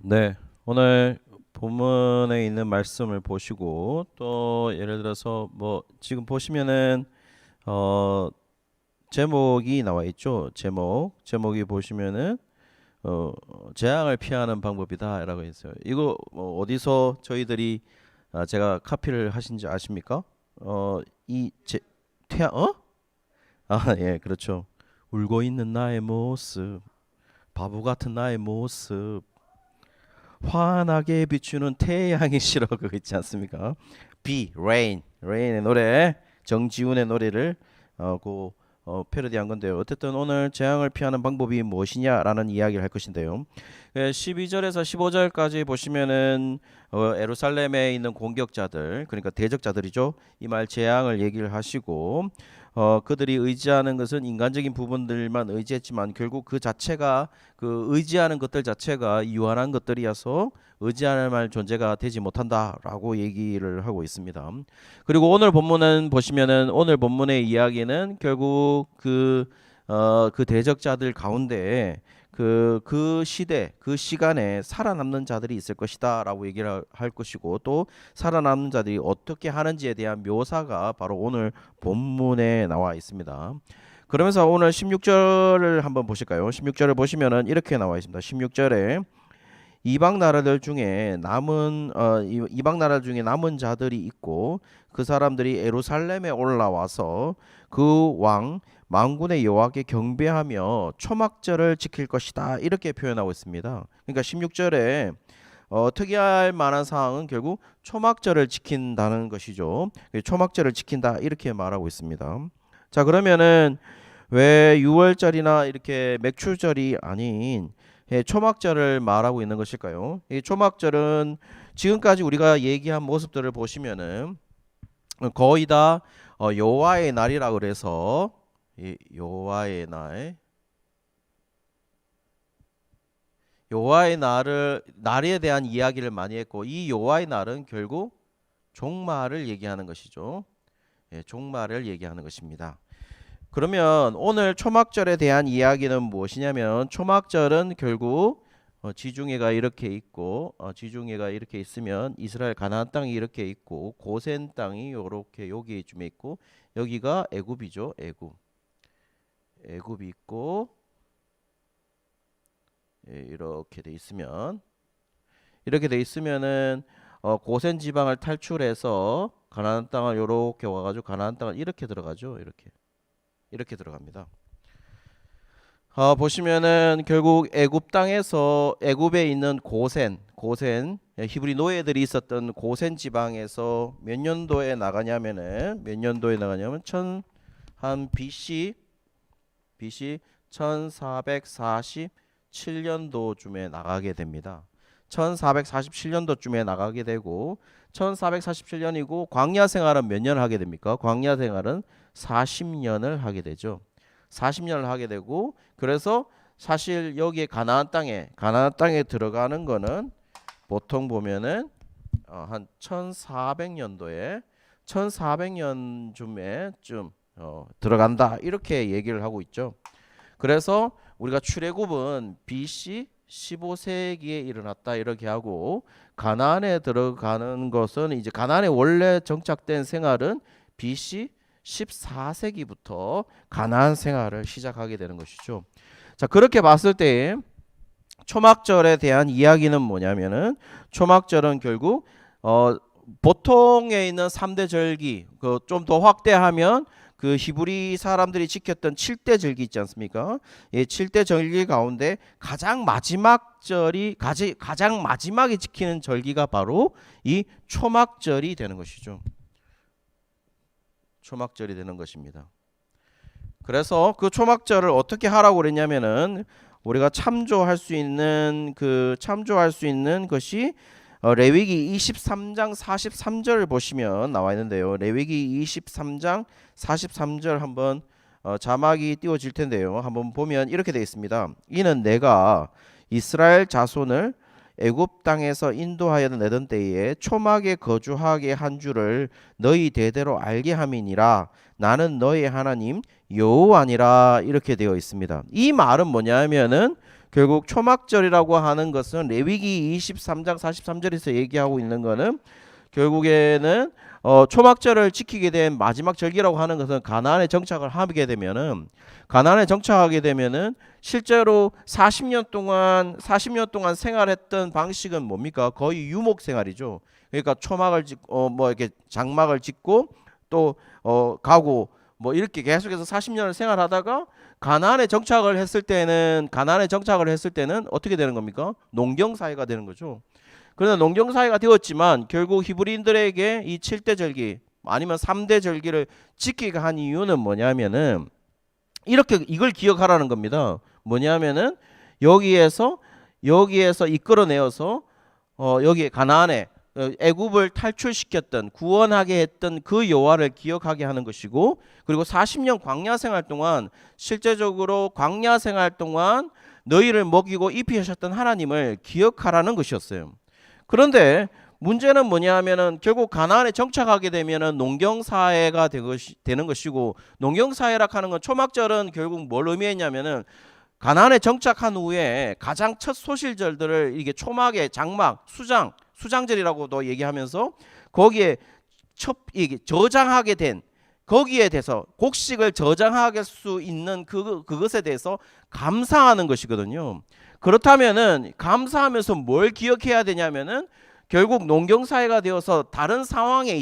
네. 오늘 본문에 있는 말씀을 보시고 또 예를 들어서 뭐 지금 보시면은 어 제목이 나와 있죠. 제목이 보시면은 어 재앙을 피하는 방법이다라고 했어요. 이거 뭐 어디서 저희들이 제가 카피를 하신지 아십니까? 이제 태양 예, 그렇죠. 울고 있는 나의 모습, 바보 같은 나의 모습, 환하게 비추는 태양이 싫어 그거 있지 않습니까? Rain의 노래, 정지훈의 노래를 패러디한 건데요. 어쨌든 오늘 재앙을 피하는 방법이 무엇이냐라는 이야기를 할 것인데요. 12절에서 15절까지 보시면은 예루살렘에 있는 공격자들, 그러니까 대적자들이죠. 이 말 재앙을 얘기를 하시고 그들이 의지하는 것은 인간적인 부분들만 의지했지만 결국 그 자체가 그 의지하는 것들 자체가 유한한 것들이어서 의지할 만 존재가 되지 못한다라고 얘기를 하고 있습니다. 그리고 오늘 본문은 보시면은 오늘 본문의 이야기는 결국 그 대적자들 가운데 그 시대, 그 시간에 살아남는 자들이 있을 것이다라고 얘기를 할 것이고 또 살아남는 자들이 어떻게 하는지에 대한 묘사가 바로 오늘 본문에 나와 있습니다. 그러면서 오늘 16절을 한번 보실까요? 16절을 보시면은 이렇게 나와 있습니다. 16절에 이방 나라들 중에 남은 이방 나라 중에 남은 자들이 있고 그 사람들이 예루살렘에 올라와서 그 왕 만군의 여호와께 경배하며 초막절을 지킬 것이다 이렇게 표현하고 있습니다. 그러니까 16절에 특이할 만한 사항은 결국 초막절을 지킨다는 것이죠. 초막절을 지킨다 이렇게 말하고 있습니다. 자, 그러면은 왜 6월절이나 이렇게 맥추절이 아닌 초막절을 말하고 있는 것일까요? 이 초막절은 지금까지 우리가 얘기한 모습들을 보시면은 거의 다 여호와의 날이라 그래서 이 여호와의 날에 대한 이야기를 많이 했고 이 여호와의 날은 결국 종말을 얘기하는 것이죠. 예, 종말을 얘기하는 것입니다. 그러면 오늘 초막절에 대한 이야기는 무엇이냐면 초막절은 결국 지중해가 이렇게 있고 지중해가 이렇게 있으면 이스라엘 가나안 땅이 이렇게 있고 고센 땅이 이렇게 여기쯤에 있고 여기가 애굽이죠. 애굽이 있고 이렇게 돼 있으면은 고센 지방을 탈출해서 가나안 땅을 이렇게 와가지고 가나안 땅을 이렇게 들어가죠. 이렇게 들어갑니다. 보시면은 결국 애굽 땅에서 애굽에 있는 고센 히브리 노예들이 있었던 고센 지방에서 몇 년도에 나가냐면은 한 BC 1447년도쯤에 나가게 됩니다. 1447년도쯤에 나가게 되고 1447년이고 광야 생활은 몇 년을 하게 됩니까? 광야 생활은 40년을 하게 되죠. 40년을 하게 되고 그래서 사실 여기에 가나안 땅에 들어가는 거는 보통 보면은 한 1400년쯤에 들어간다 이렇게 얘기를 하고 있죠. 그래서 우리가 출애굽은 BC 15세기에 일어났다 이렇게 하고 가나안에 들어가는 것은 이제 가나안에 원래 정착된 생활은 BC 14세기부터 가나안 생활을 시작하게 되는 것이죠. 자, 그렇게 봤을 때 초막절에 대한 이야기는 뭐냐면은 초막절은 결국 보통에 있는 3대 절기 좀 더 확대하면 그 히브리 사람들이 지켰던 7대 절기 있지 않습니까? 이 7대 절기 가운데 가장 마지막에 지키는 절기가 바로 이 초막절이 되는 것이죠. 초막절이 되는 것입니다. 그래서 그 초막절을 어떻게 하라고 그랬냐면은 우리가 참조할 수 있는 것이 레위기 23장 43절을 보시면 나와 있는데요. 레위기 23장 43절 한번 자막이 띄워질 텐데요. 한번 보면 이렇게 되어 있습니다. 이는 내가 이스라엘 자손을 애굽 땅에서 인도하여 내던 때에 초막에 거주하게 한 줄을 너희 대대로 알게 함이니라. 나는 너희 하나님 여호와니라 이렇게 되어 있습니다. 이 말은 뭐냐면은 결국 초막절이라고 하는 것은 레위기 23장 43절에서 얘기하고 있는 거는 결국에는 초막절을 지키게 된 마지막 절기라고 하는 것은 가나안에 정착을 하게 되면은 실제로 40년 동안 생활했던 방식은 뭡니까? 거의 유목 생활이죠. 그러니까 초막을 짓고 뭐 이렇게 장막을 짓고 또 가고 뭐 이렇게 계속해서 40년을 생활하다가 가나안에 정착을 했을 때는 어떻게 되는 겁니까? 농경 사회가 되는 거죠. 그러나 농경 사회가 되었지만 결국 히브리인들에게 이 7대 절기 아니면 3대 절기를 지키게 한 이유는 뭐냐면은 이걸 기억하라는 겁니다. 뭐냐면은 여기에서 이끌어내어서 여기 가나안에 애굽을 탈출시켰던 구원하게 했던 그 여호와를 기억하게 하는 것이고, 그리고 40년 광야 생활 동안 실제적으로 광야 생활 동안 너희를 먹이고 입히셨던 하나님을 기억하라는 것이었어요. 그런데 문제는 뭐냐면은 결국 가나안에 정착하게 되면은 농경 사회가 되는 것이고, 농경 사회라 하는 건 초막절은 결국 뭘 의미했냐면은 가나안에 정착한 후에 가장 첫 소실절들을 이게 초막의 장막, 수장절이라고도 얘기하면서 거기에 이게 저장하게 된 거기에 대해서 곡식을 저장할 수 있는 그것에 대해서 감사하는 것이거든요. 그렇다면은 감사하면서 뭘 기억해야 되냐면은 결국 농경 사회가 되어서 다른 상황에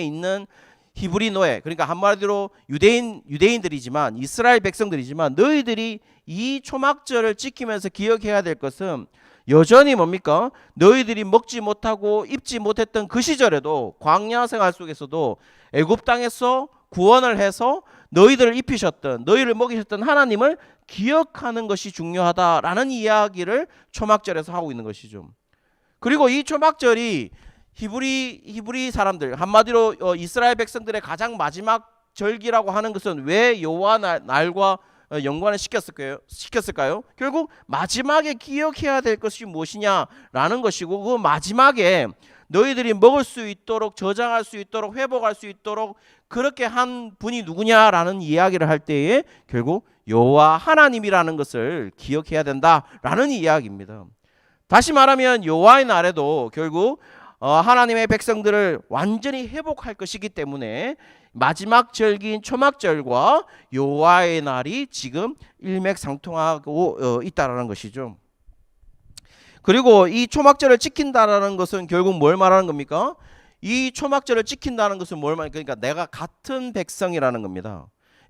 있는 히브리 노예, 그러니까 한마디로 유대인들이지만 이스라엘 백성들이지만 너희들이 이 초막절을 지키면서 기억해야 될 것은 여전히 뭡니까? 너희들이 먹지 못하고 입지 못했던 그 시절에도 광야 생활 속에서도 애굽 땅에서 구원을 해서 너희들을 입히셨던, 너희를 먹이셨던 하나님을 기억하는 것이 중요하다라는 이야기를 초막절에서 하고 있는 것이죠. 그리고 이 초막절이 히브리 사람들, 한마디로 이스라엘 백성들의 가장 마지막 절기라고 하는 것은 왜 여호와 날과 연관을 시켰을까요? 결국 마지막에 기억해야 될 것이 무엇이냐라는 것이고, 그 마지막에 너희들이 먹을 수 있도록, 저장할 수 있도록, 회복할 수 있도록 그렇게 한 분이 누구냐라는 이야기를 할 때에 결국 여호와 하나님이라는 것을 기억해야 된다라는 이야기입니다. 다시 말하면 여호와의 날에도 결국 하나님의 백성들을 완전히 회복할 것이기 때문에 마지막 절기인 초막절과 여호와의 날이 지금 일맥상통하고 있다라는 것이죠. 그리고 이 초막절을 지킨다라는 것은 결국 뭘 말하는 겁니까? 이 초막절을 지킨다는 것은 그러니까 내가 같은 백성이라는 겁니다.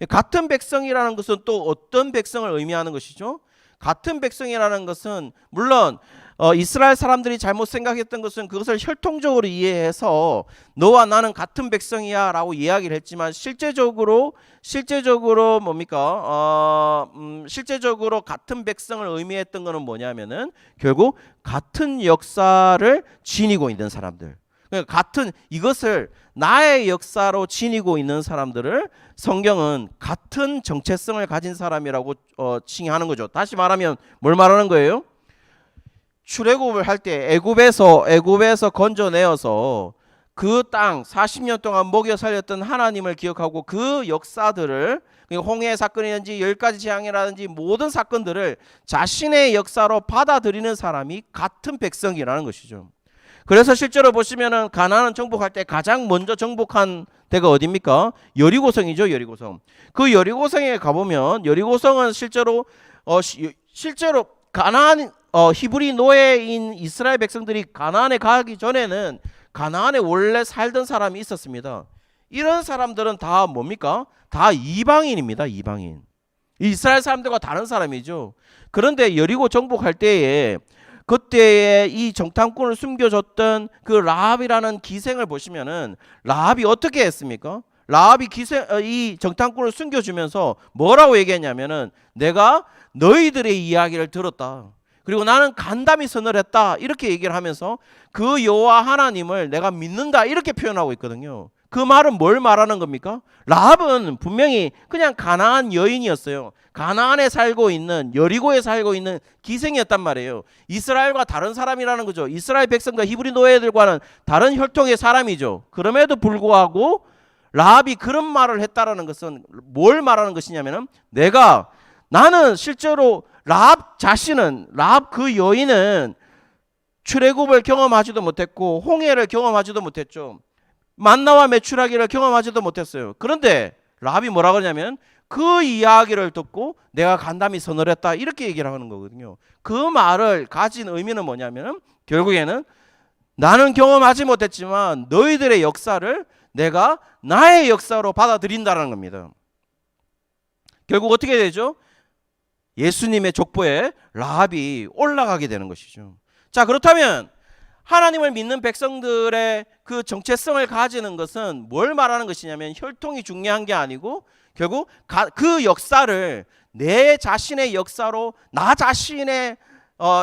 같은 백성이라는 것은 또 어떤 백성을 의미하는 것이죠? 같은 백성이라는 것은 물론 이스라엘 사람들이 잘못 생각했던 것은 그것을 혈통적으로 이해해서 너와 나는 같은 백성이야 라고 이야기를 했지만 실제적으로 뭡니까? 실제적으로 같은 백성을 의미했던 것은 뭐냐면은 결국 같은 역사를 지니고 있는 사람들, 그러니까 이것을 나의 역사로 지니고 있는 사람들을 성경은 같은 정체성을 가진 사람이라고 칭하는 거죠. 다시 말하면 뭘 말하는 거예요? 출애굽을 할 때 애굽에서 건져내어서 그 땅 40년 동안 먹여 살렸던 하나님을 기억하고 그 역사들을, 홍해 사건이든지 10가지 재앙이라든지 모든 사건들을 자신의 역사로 받아들이는 사람이 같은 백성이라는 것이죠. 그래서 실제로 보시면은 가나안 정복할 때 가장 먼저 정복한 데가 어디입니까? 여리고성이죠. 여리고성. 그 여리고성에 가보면 여리고성은 실제로 가나안 히브리 노예인 이스라엘 백성들이 가나안에 가기 전에는 가나안에 원래 살던 사람이 있었습니다. 이런 사람들은 다 뭡니까? 다 이방인입니다. 이방인. 이스라엘 사람들과 다른 사람이죠. 그런데 여리고 정복할 때에 그때에 이 정탐꾼을 숨겨줬던 그 라합이라는 기생을 보시면은 라합이 어떻게 했습니까? 라합이 이 정탐꾼을 숨겨주면서 뭐라고 얘기했냐면은 내가 너희들의 이야기를 들었다. 그리고 나는 간담이 선을 했다. 이렇게 얘기를 하면서 그 여호와 하나님을 내가 믿는다. 이렇게 표현하고 있거든요. 그 말은 뭘 말하는 겁니까? 라합은 분명히 그냥 가나안 여인이었어요. 가나안에 살고 있는, 여리고에 살고 있는 기생이었단 말이에요. 이스라엘과 다른 사람이라는 거죠. 이스라엘 백성과 히브리 노예들과는 다른 혈통의 사람이죠. 그럼에도 불구하고 라합이 그런 말을 했다라는 것은 뭘 말하는 것이냐면은 나는 실제로 라합 자신은, 라합 그 여인은 출애굽을 경험하지도 못했고 홍해를 경험하지도 못했죠. 만나와 메추라기를 경험하지도 못했어요. 그런데 라합이 뭐라 그러냐면 그 이야기를 듣고 내가 간담이 선을 했다 이렇게 얘기를 하는 거거든요. 그 말을 가진 의미는 뭐냐면 결국에는 나는 경험하지 못했지만 너희들의 역사를 내가 나의 역사로 받아들인다는 겁니다. 결국 어떻게 되죠? 예수님의 족보에 라합이 올라가게 되는 것이죠. 자, 그렇다면 하나님을 믿는 백성들의 그 정체성을 가지는 것은 뭘 말하는 것이냐면 혈통이 중요한 게 아니고 결국 그 역사를 내 자신의 역사로 나 자신의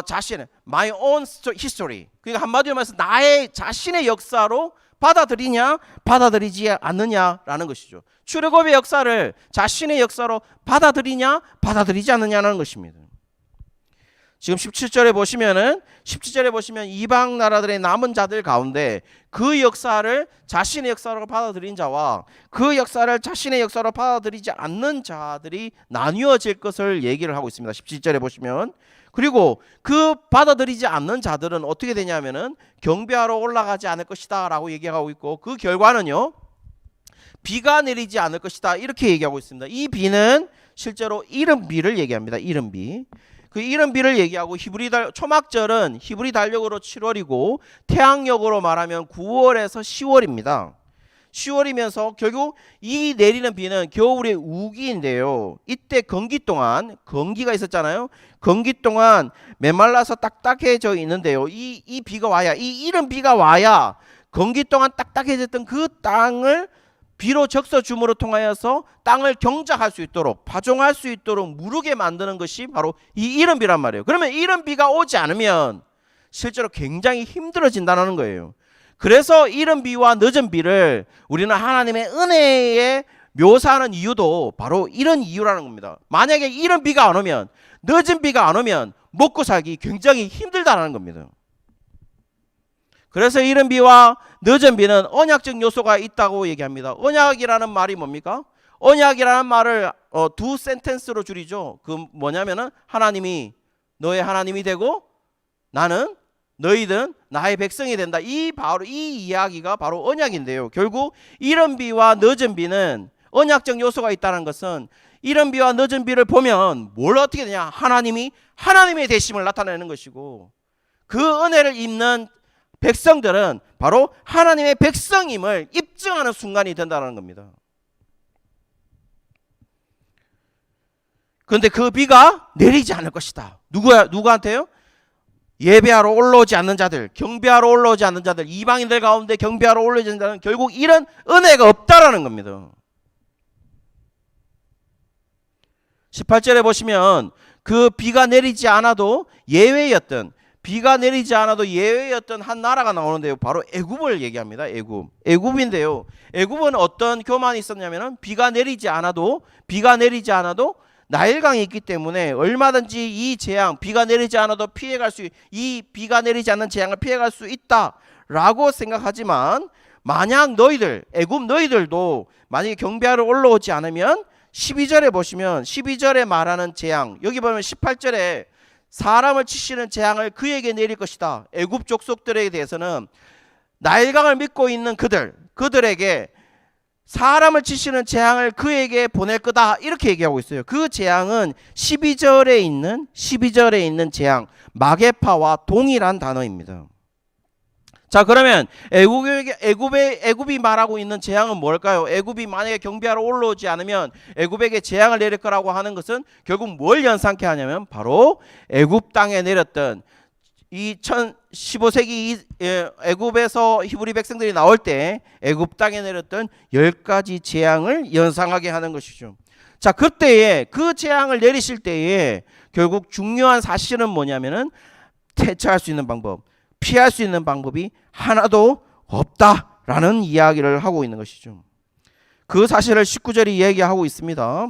자신의 my own history, 그러니까 한마디로 말해서 나의 자신의 역사로 받아들이냐 받아들이지 않느냐라는 것이죠. 출애굽의 역사를 자신의 역사로 받아들이냐 받아들이지 않느냐는 것입니다. 지금 17절에 보시면 이방 나라들의 남은 자들 가운데 그 역사를 자신의 역사로 받아들인 자와 그 역사를 자신의 역사로 받아들이지 않는 자들이 나뉘어질 것을 얘기를 하고 있습니다. 17절에 보시면, 그리고 그 받아들이지 않는 자들은 어떻게 되냐면은 경배하러 올라가지 않을 것이다 라고 얘기하고 있고, 그 결과는요 비가 내리지 않을 것이다 이렇게 얘기하고 있습니다. 이 비는 실제로 이른비를 얘기합니다. 이른비. 그 이른비를 얘기하고 초막절은 히브리 달력으로 7월이고 태양력으로 말하면 9월에서 10월입니다. 10월이면서 결국 이 내리는 비는 겨울의 우기인데요. 이때 건기 동안 건기가 있었잖아요. 건기 동안 메말라서 딱딱해져 있는데요. 이 비가 와야, 이 이른비가 와야 건기 동안 딱딱해졌던 그 땅을 비로 적셔줌으로 통하여서 땅을 경작할 수 있도록, 파종할 수 있도록 무르게 만드는 것이 바로 이 이른비란 말이에요. 그러면 이른비가 오지 않으면 실제로 굉장히 힘들어진다는 거예요. 그래서 이른비와 늦은비를 우리는 하나님의 은혜에 묘사하는 이유도 바로 이런 이유라는 겁니다. 만약에 이른비가 안 오면, 늦은비가 안 오면 먹고 살기 굉장히 힘들다는 겁니다. 그래서 이른비와 늦은비는 언약적 요소가 있다고 얘기합니다. 언약이라는 말이 뭡니까? 언약이라는 말을 두 센텐스로 줄이죠. 그 뭐냐면은 하나님이 너의 하나님이 되고 나는 너희든 나의 백성이 된다. 바로 이 이야기가 바로 언약인데요. 결국 이른비와 늦은비는 언약적 요소가 있다는 것은 이른비와 늦은비를 보면 뭘 어떻게 되냐? 하나님이 하나님의 되심을 나타내는 것이고, 그 은혜를 입는 백성들은 바로 하나님의 백성임을 입증하는 순간이 된다는 겁니다. 그런데 그 비가 내리지 않을 것이다. 누구한테요? 예배하러 올라오지 않는 자들, 경배하러 올라오지 않는 자들, 이방인들 가운데 경배하러 올라오지 않는 자들은 결국 이런 은혜가 없다라는 겁니다. 18절에 보시면 그 비가 내리지 않아도 예외였던 한 나라가 나오는데요. 바로 애굽을 얘기합니다. 애굽인데요. 애굽은 어떤 교만이 있었냐면은 비가 내리지 않아도 나일강이 있기 때문에 얼마든지 이 재앙, 비가 내리지 않아도 이 비가 내리지 않는 재앙을 피해갈 수 있다라고 생각하지만, 만약 애굽 너희들도 만약에 경배하러 올라오지 않으면 12절에 보시면 12절에 말하는 재앙, 여기 보면 18절에 사람을 치시는 재앙을 그에게 내릴 것이다. 애굽 족속들에 대해서는 나일강을 믿고 있는 그들에게 사람을 치시는 재앙을 그에게 보낼 거다 이렇게 얘기하고 있어요. 그 재앙은 12절에 있는 재앙 마게파와 동일한 단어입니다. 자, 그러면 애굽이 말하고 있는 재앙은 뭘까요? 애굽이 만약에 경배하러 올라오지 않으면 애굽에게 재앙을 내릴 거라고 하는 것은 결국 뭘 연상케 하냐면 바로 애굽 땅에 내렸던 이 15세기 애굽에서 히브리 백성들이 나올 때 애굽 땅에 내렸던 10가지 재앙을 연상하게 하는 것이죠. 자, 그때에 그 재앙을 내리실 때에 결국 중요한 사실은 뭐냐면은 대처할 수 있는 방법, 피할 수 있는 방법이 하나도 없다라는 이야기를 하고 있는 것이죠. 그 사실을 19절이 얘기하고 있습니다.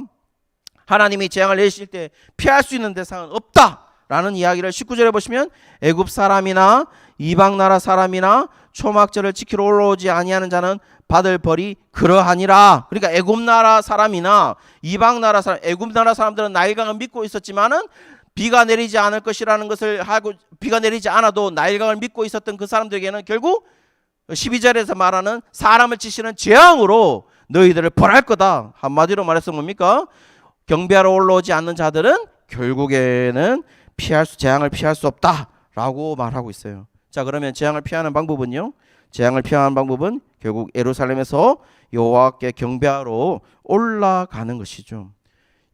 하나님이 재앙을 내리실 때 피할 수 있는 대상은 없다라는 이야기를 19절에 보시면 애굽 사람이나 이방 나라 사람이나 초막절을 지키러 올라오지 아니하는 자는 받을 벌이 그러하니라. 그러니까 애굽 나라 사람이나 이방 나라 사람, 애굽 나라 사람들은 나일강을 믿고 있었지만은 비가 내리지 않을 것이라는 것을 하고 비가 내리지 않아도 나일강을 믿고 있었던 그 사람들에게는 결국 12절에서 말하는 사람을 치시는 재앙으로 너희들을 벌할 거다. 한마디로 말해서 뭡니까? 경배하러 올라오지 않는 자들은 결국에는 재앙을 피할 수 없다라고 말하고 있어요. 자, 그러면 재앙을 피하는 방법은요? 재앙을 피하는 방법은 결국 예루살렘에서 여호와께 경배하러 올라가는 것이죠.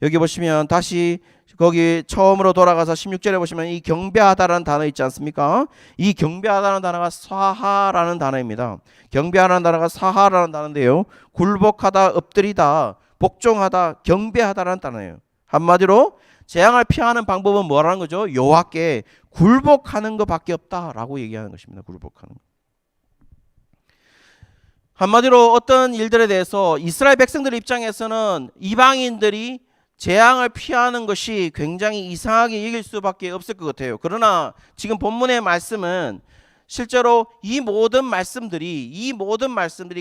여기 보시면 다시 거기 처음으로 돌아가서 16절에 보시면 이 경배하다라는 단어 있지 않습니까? 이 경배하다라는 단어가 사하라는 단어입니다. 경배하라는 단어가 사하라는 단어인데요. 굴복하다, 엎드리다, 복종하다, 경배하다라는 단어예요. 한마디로 재앙을 피하는 방법은 뭐라는 거죠? 여호와께 굴복하는 것밖에 없다라고 얘기하는 것입니다. 굴복하는 것. 한마디로 어떤 일들에 대해서 이스라엘 백성들 입장에서는 이방인들이 재앙을 피하는 것이 굉장히 이상하게 여길 수밖에 없을 것 같아요. 그러나 지금 본문의 말씀은 실제로 이 모든 말씀들이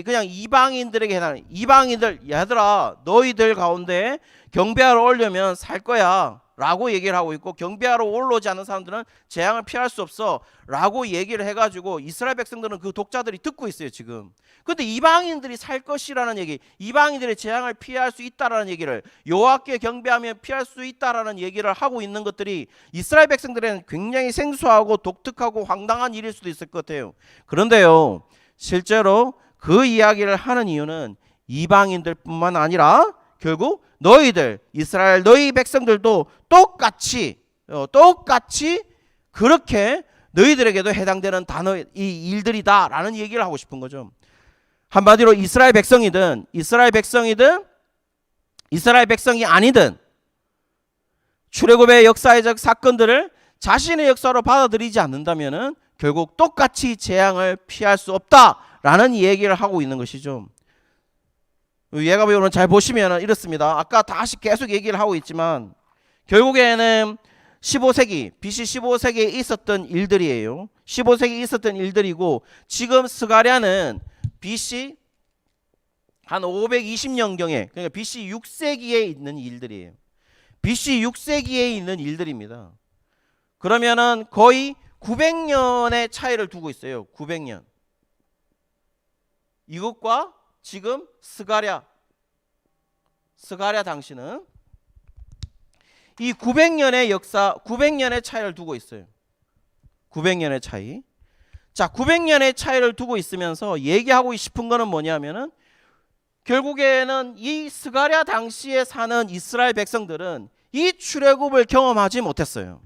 그냥 이방인들에게 해당하는, 이방인들, 얘들아 너희들 가운데 경배하러 오려면 살 거야 라고 얘기를 하고 있고, 경배하러 올라오지 않는 사람들은 재앙을 피할 수 없어 라고 얘기를 해가지고 이스라엘 백성들은 그 독자들이 듣고 있어요 지금. 근데 이방인들이 살 것이라는 얘기, 이방인들의 재앙을 피할 수 있다라는 얘기를, 여호와께 경배하면 피할 수 있다라는 얘기를 하고 있는 것들이 이스라엘 백성들에는 굉장히 생소하고 독특하고 황당한 일일 수도 있을 것 같아요. 그런데요, 실제로 그 이야기를 하는 이유는 이방인들뿐만 아니라 결국 너희들, 이스라엘 너희 백성들도 똑같이 그렇게 너희들에게도 해당되는 단어, 이 일들이다라는 얘기를 하고 싶은 거죠. 한마디로 이스라엘 백성이 아니든 출애굽의 역사적 사건들을 자신의 역사로 받아들이지 않는다면은 결국 똑같이 재앙을 피할 수 없다라는 얘기를 하고 있는 것이죠. 예가보면 잘 보시면 이렇습니다. 아까 다시 계속 얘기를 하고 있지만 결국에는 15세기, BC 15세기에 있었던 일들이에요. 15세기에 있었던 일들이고, 지금 스가랴는 BC 한 520년경에, 그러니까 BC 6세기에 있는 일들이에요. BC 6세기에 있는 일들입니다. 그러면은 거의 900년의 차이를 두고 있어요. 900년. 이것과 지금 스가랴 당시는 이 900년의 역사, 900년의 차이를 두고 있어요. 900년의 차이. 자, 900년의 차이를 두고 있으면서 얘기하고 싶은 거는 뭐냐면은 결국에는 이 스가랴 당시에 사는 이스라엘 백성들은 이 출애굽을 경험하지 못했어요.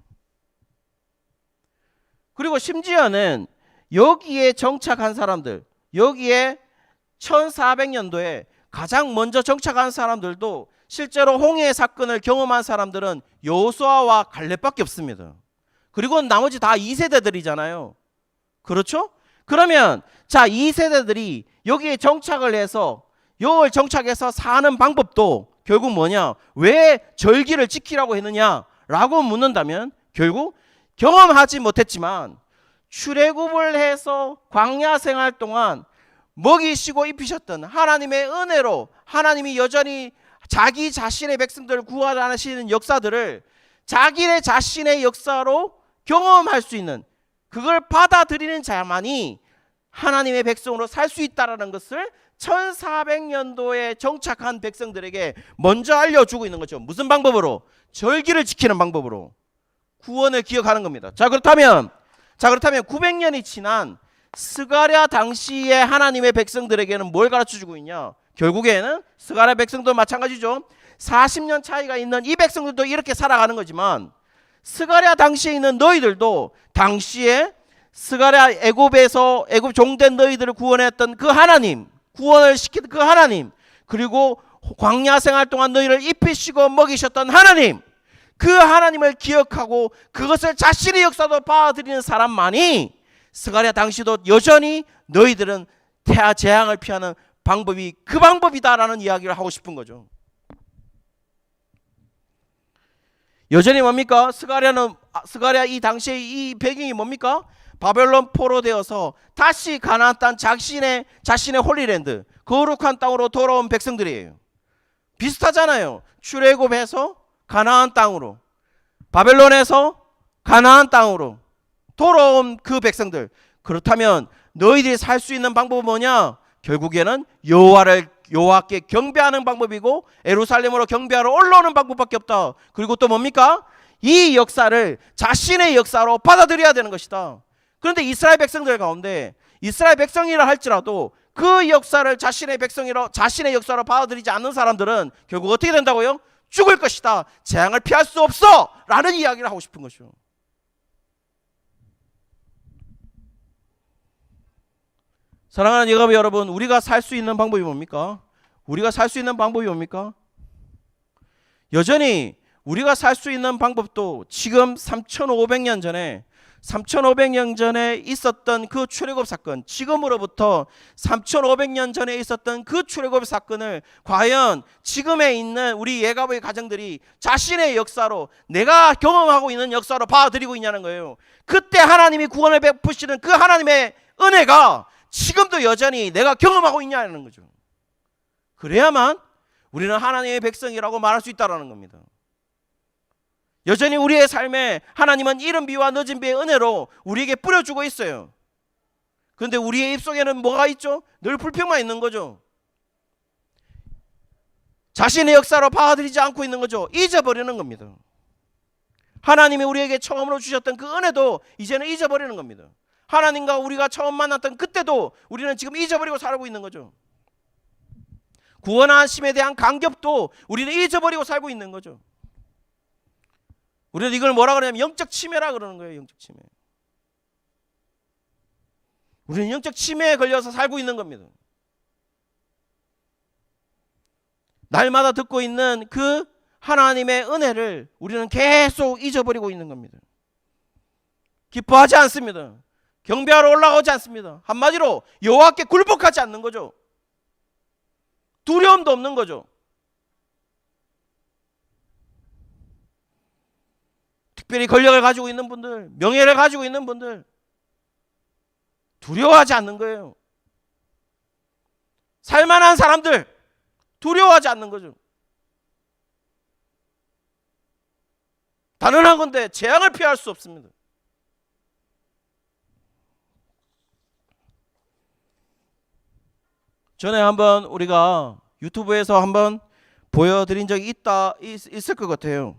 그리고 심지어는 여기에 정착한 사람들, 여기에 1400년도에 가장 먼저 정착한 사람들도 실제로 홍해의 사건을 경험한 사람들은 여호수아와 갈렙밖에 없습니다. 그리고 나머지 다 2세대들이잖아요. 그렇죠? 그러면 자, 2세대들이 여기에 정착을 해서 사는 방법도 결국 뭐냐? 왜 절기를 지키라고 했느냐라고 묻는다면 결국 경험하지 못했지만 출애굽을 해서 광야 생활 동안 먹이시고 입히셨던 하나님의 은혜로 하나님이 여전히 자기 자신의 백성들을 구원하시는 역사들을 자기네 자신의 역사로 경험할 수 있는, 그걸 받아들이는 자만이 하나님의 백성으로 살 수 있다는 것을 1400년도에 정착한 백성들에게 먼저 알려주고 있는 거죠. 무슨 방법으로? 절기를 지키는 방법으로 구원을 기억하는 겁니다. 자, 그렇다면 900년이 지난 스가랴 당시의 하나님의 백성들에게는 뭘 가르쳐주고 있냐? 결국에는 스가랴 백성도 마찬가지죠. 40년 차이가 있는 이 백성들도 이렇게 살아가는 거지만 스가랴 당시에 있는 너희들도 당시에 스가랴 애굽에서 애굽 종된 너희들을 구원했던 그 하나님, 구원을 시킨 그 하나님, 그리고 광야 생활 동안 너희를 입히시고 먹이셨던 하나님, 그 하나님을 기억하고 그것을 자신의 역사도 받아들이는 사람만이 스가랴 당시도 여전히 너희들은 재앙을 피하는 방법이 그 방법이다라는 이야기를 하고 싶은 거죠. 여전히 뭡니까? 스가랴 이 당시의 이 배경이 뭡니까? 바벨론 포로되어서 다시 가나안 땅 자신의 홀리랜드, 거룩한 땅으로 돌아온 백성들이에요. 비슷하잖아요. 출애굽해서 가나안 땅으로, 바벨론에서 가나안 땅으로 돌아온 그 백성들, 그렇다면 너희들이 살 수 있는 방법은 뭐냐? 결국에는 여호와께 경배하는 방법이고 예루살렘으로 경배하러 올라오는 방법밖에 없다. 그리고 또 뭡니까? 이 역사를 자신의 역사로 받아들여야 되는 것이다. 그런데 이스라엘 백성들 가운데 이스라엘 백성이라 할지라도 그 역사를 자신의 역사로 받아들이지 않는 사람들은 결국 어떻게 된다고요? 죽을 것이다. 재앙을 피할 수 없어 라는 이야기를 하고 싶은 것이죠. 사랑하는 여러분, 우리가 살 수 있는 방법이 뭡니까? 여전히 우리가 살 수 있는 방법도 지금 3,500년 전에 있었던 그 출애굽 사건, 지금으로부터 3,500년 전에 있었던 그 출애굽 사건을 과연 지금에 있는 우리 예가보의 가정들이 자신의 역사로, 내가 경험하고 있는 역사로 받아들이고 있냐는 거예요. 그때 하나님이 구원을 베푸시는 그 하나님의 은혜가 지금도 여전히 내가 경험하고 있냐는 거죠. 그래야만 우리는 하나님의 백성이라고 말할 수 있다는 겁니다. 여전히 우리의 삶에 하나님은 이른 비와 늦은 비의 은혜로 우리에게 뿌려주고 있어요. 그런데 우리의 입속에는 뭐가 있죠? 늘 불평만 있는 거죠. 자신의 역사로 받아들이지 않고 있는 거죠. 잊어버리는 겁니다. 하나님이 우리에게 처음으로 주셨던 그 은혜도 이제는 잊어버리는 겁니다. 하나님과 우리가 처음 만났던 그때도 우리는 지금 잊어버리고 살고 있는 거죠. 구원하심에 대한 감격도 우리는 잊어버리고 살고 있는 거죠. 우리는 이걸 뭐라 그러냐면 영적 치매라 그러는 거예요. 영적 치매. 우리는 영적 치매에 걸려서 살고 있는 겁니다. 날마다 듣고 있는 그 하나님의 은혜를 우리는 계속 잊어버리고 있는 겁니다. 기뻐하지 않습니다. 경배하러 올라가지 않습니다. 한마디로 여호와께 굴복하지 않는 거죠. 두려움도 없는 거죠. 특별히 권력을 가지고 있는 분들, 명예를 가지고 있는 분들 두려워하지 않는 거예요. 살만한 사람들 두려워하지 않는 거죠. 단언한 건데 재앙을 피할 수 없습니다. 전에 한번 우리가 유튜브에서 한번 보여드린 적이 있을 것 같아요.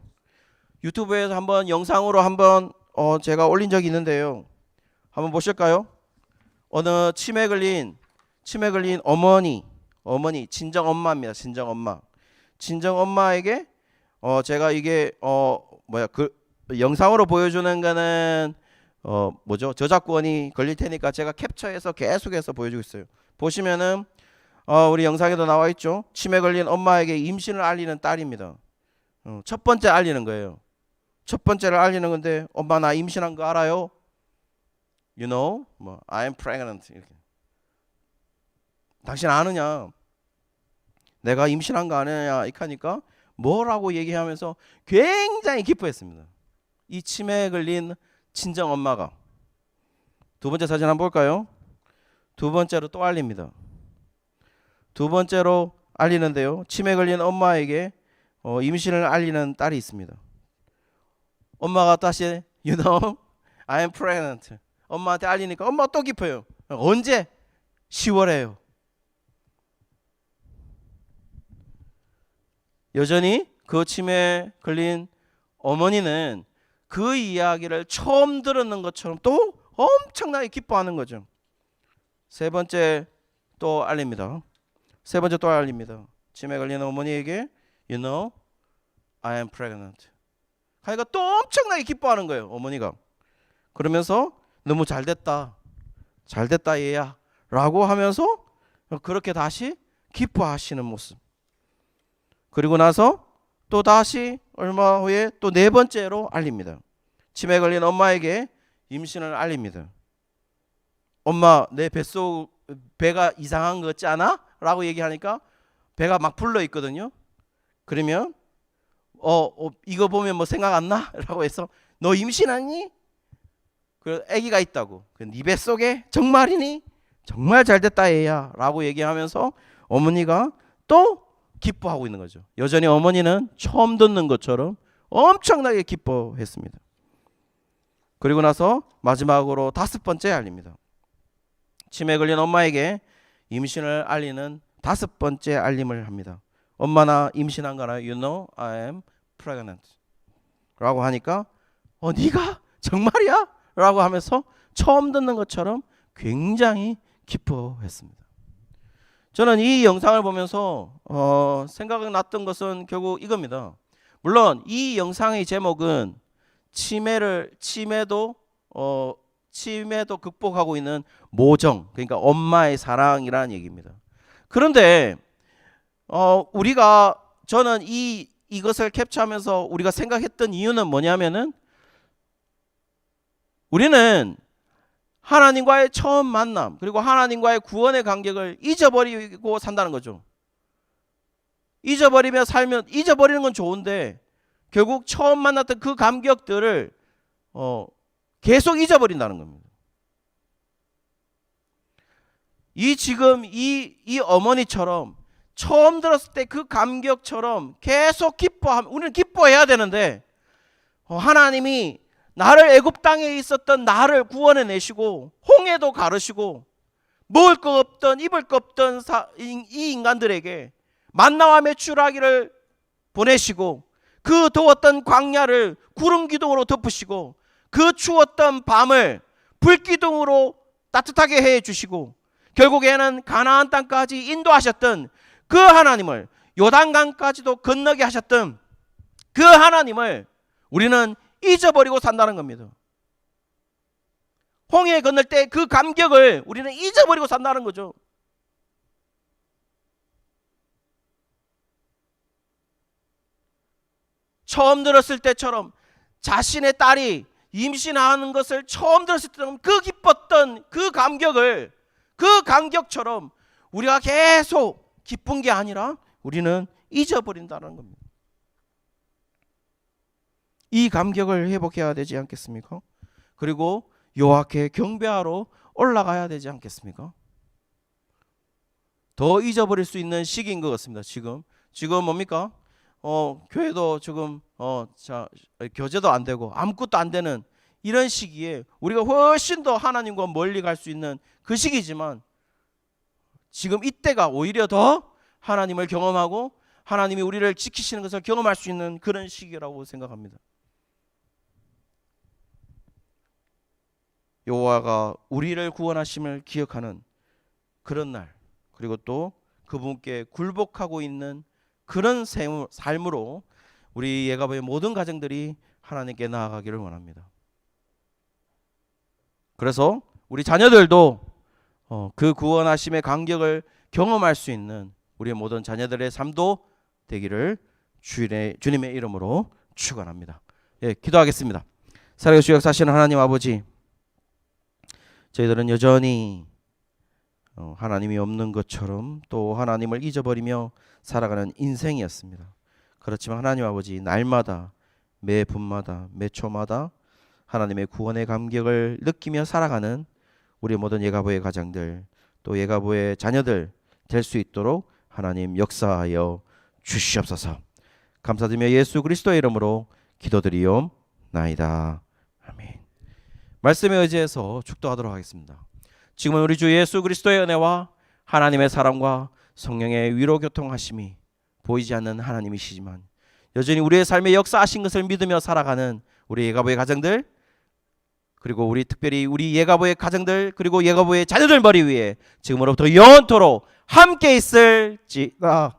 유튜브에서 한번 영상으로 한번 제가 올린 적이 있는데요. 한번 보실까요? 어느 치매 걸린 어머니 친정 엄마입니다. 친정 엄마에게 제가 이게 그 영상으로 보여주는 거는 저작권이 걸릴 테니까 제가 캡처해서 계속해서 보여주고 있어요. 보시면은 우리 영상에도 나와 있죠. 치매 걸린 엄마에게 임신을 알리는 딸입니다. 첫 번째 알리는 거예요. 첫 번째를 알리는 건데, 엄마 나 임신한 거 알아요? You know, I'm pregnant. 이렇게. 당신 아느냐? 내가 임신한 거 아느냐? 이렇게 하니까 뭐라고 얘기하면서 굉장히 기뻐했습니다. 이 치매에 걸린 친정 엄마가. 두 번째 사진 한번 볼까요? 두 번째로 또 알립니다. 두 번째로 알리는데요. 치매 걸린 엄마에게 임신을 알리는 딸이 있습니다. 엄마가 다시 You know, I'm pregnant. 엄마한테 알리니까 엄마가 또 기뻐요. 언제? 10월에요. 여전히 그 치매에 걸린 어머니는 그 이야기를 처음 들었는 것처럼 또 엄청나게 기뻐하는 거죠. 세 번째 또 알립니다. 치매 걸린 어머니에게 You know, I am pregnant. 그러니까 또 엄청나게 기뻐하는 거예요. 어머니가. 그러면서 너무 잘됐다 얘야 라고 하면서 그렇게 다시 기뻐하시는 모습. 그리고 나서 또 다시 얼마 후에 또 네 번째로 알립니다. 치매 걸린 엄마에게 임신을 알립니다. 엄마 내 배가 이상한 거 같지 않아? 라고 얘기하니까 배가 막 불러 있거든요. 그러면 이거 보면 뭐 생각 안 나? 라고 해서 너 임신하니? 그 아기가 있다고. 네 뱃속에 정말이니? 정말 잘됐다 얘야 라고 얘기하면서 어머니가 또 기뻐하고 있는 거죠. 여전히 어머니는 처음 듣는 것처럼 엄청나게 기뻐했습니다. 그리고 나서 마지막으로 5번째 알립니다. 치매에 걸린 엄마에게 임신을 알리는 5번째 알림을 합니다. 엄마 나 임신한 거나 You know I am pregnant 라고 하니까 네가 정말이야? 라고 하면서 처음 듣는 것처럼 굉장히 기뻐했습니다. 저는 이 영상을 보면서 생각났던 것은 결국 이겁니다. 물론 이 영상의 제목은 치매도 극복하고 있는 모정, 그러니까 엄마의 사랑이라는 얘기입니다. 그런데 저는 이것을 캡처하면서 우리가 생각했던 이유는 뭐냐면은 우리는 하나님과의 처음 만남 그리고 하나님과의 구원의 간격을 잊어버리고 산다는 거죠. 잊어버리는 건 좋은데 결국 처음 만났던 그 감격들을 계속 잊어버린다는 겁니다. 지금 이 어머니처럼 처음 들었을 때 그 감격처럼 계속 우리는 기뻐해야 되는데 하나님이 나를 애굽 땅에 있었던 나를 구원해 내시고 홍해도 가르시고 먹을 거 없던 입을 거 없던 이 인간들에게 만나와 메추라기를 보내시고 그 더웠던 광야를 구름 기둥으로 덮으시고 그 추웠던 밤을 불 기둥으로 따뜻하게 해 주시고 결국에는 가나안 땅까지 인도하셨던 그 하나님을, 요단강까지도 건너게 하셨던 그 하나님을 우리는 잊어버리고 산다는 겁니다. 홍해 건널 때 그 감격을 우리는 잊어버리고 산다는 거죠. 처음 들었을 때처럼 자신의 딸이 임신하는 것을 처음 들었을 때처럼 그 기뻤던 그 감격처럼 우리가 계속 기쁜 게 아니라 우리는 잊어버린다는 겁니다. 이 감격을 회복해야 되지 않겠습니까? 그리고 여호와께 경배하러 올라가야 되지 않겠습니까? 더 잊어버릴 수 있는 시기인 것 같습니다. 지금 뭡니까? 교회도 지금 교제도 안 되고 아무것도 안 되는 이런 시기에 우리가 훨씬 더 하나님과 멀리 갈 수 있는 그 시기지만 지금 이때가 오히려 더 하나님을 경험하고 하나님이 우리를 지키시는 것을 경험할 수 있는 그런 시기라고 생각합니다. 여호와가 우리를 구원하심을 기억하는 그런 날, 그리고 또 그분께 굴복하고 있는 그런 삶으로 우리 예가보의 모든 가정들이 하나님께 나아가기를 원합니다. 그래서 우리 자녀들도 그 구원하심의 간격을 경험할 수 있는 우리의 모든 자녀들의 삶도 되기를 주님의 이름으로 축원합니다. 기도하겠습니다. 살아계시고 역사하시는 하나님 아버지, 저희들은 여전히 하나님이 없는 것처럼 또 하나님을 잊어버리며 살아가는 인생이었습니다. 그렇지만 하나님 아버지, 날마다 매 분마다 매 초마다 하나님의 구원의 감격을 느끼며 살아가는 우리 모든 예가보의 가정들 또 예가보의 자녀들 될 수 있도록 하나님 역사하여 주시옵소서. 감사드리며 예수 그리스도의 이름으로 기도드리옵나이다. 아멘. 말씀에 의지해서 축도하도록 하겠습니다. 지금은 우리 주 예수 그리스도의 은혜와 하나님의 사랑과 성령의 위로 교통하심이 보이지 않는 하나님이시지만 여전히 우리의 삶에 역사하신 것을 믿으며 살아가는 우리 예가보의 가정들, 그리고 특별히 우리 예가보의 가정들, 그리고 예가보의 자녀들 머리 위에 지금으로부터 영원토록 함께 있을지다.